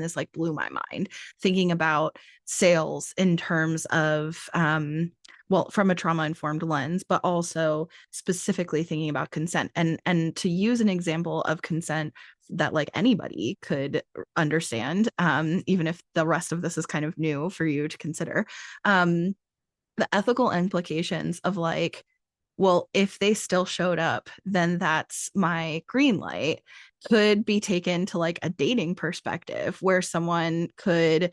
this like blew my mind, thinking about sales in terms of well, from a trauma informed lens, but also specifically thinking about consent, and to use an example of consent that like anybody could understand, even if the rest of this is kind of new for you to consider, the ethical implications of like, well, if they still showed up, then that's my green light, could be taken to like a dating perspective where someone could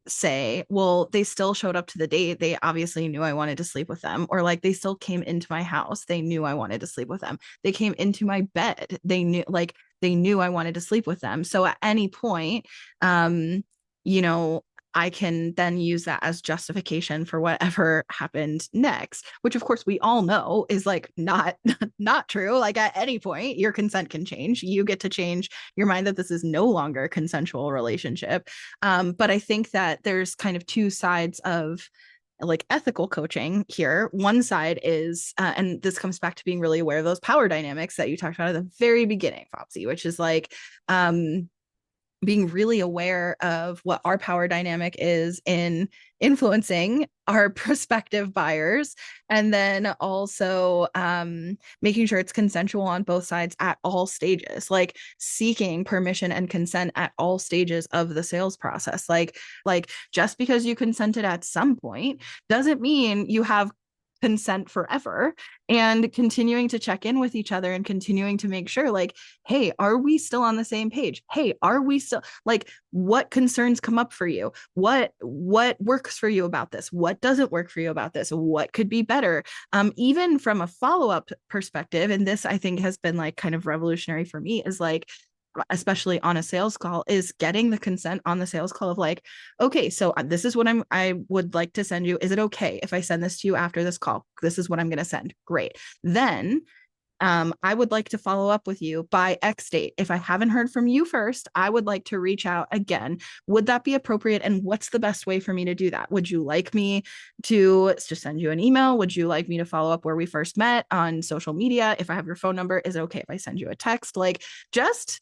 say, well, they still showed up to the date. They obviously knew I wanted to sleep with them. Or like they still came into my house. They knew I wanted to sleep with them. They came into my bed. They knew I wanted to sleep with them. So at any point, you know, I can then use that as justification for whatever happened next, which of course we all know is like not not true. Like at any point, your consent can change. You get to change your mind that this is no longer a consensual relationship. But I think that there's kind of two sides of like ethical coaching here. One side is, and this comes back to being really aware of those power dynamics that you talked about at the very beginning, Fopsy, which is like, being really aware of what our power dynamic is in influencing our prospective buyers, and then also making sure it's consensual on both sides at all stages, like seeking permission and consent at all stages of the sales process. Like just because you consented at some point doesn't mean you have consent forever, and continuing to check in with each other and continuing to make sure like, hey, are we still on the same page? Hey, are we still like, what concerns come up for you? What works for you about this? What doesn't work for you about this? What could be better? Even from a follow-up perspective, and this I think has been like kind of revolutionary for me, is like, especially on a sales call, is getting the consent on the sales call of like, okay, so this is what I would like to send you. Is it okay if I send this to you after this call? This is what I'm going to send. Great. Then I would like to follow up with you by X date. If I haven't heard from you first, I would like to reach out again. Would that be appropriate? And what's the best way for me to do that? Would you like me to just send you an email? Would you like me to follow up where we first met on social media? If I have your phone number, is it okay if I send you a text? Like, just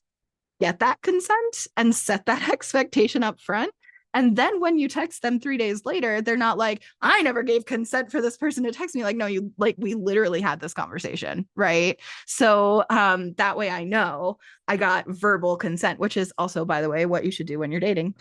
get that consent and set that expectation up front. And then when you text them 3 days later, they're not like, I never gave consent for this person to text me. Like, no, you like, we literally had this conversation. Right. So that way I know I got verbal consent, which is also, by the way, what you should do when you're dating.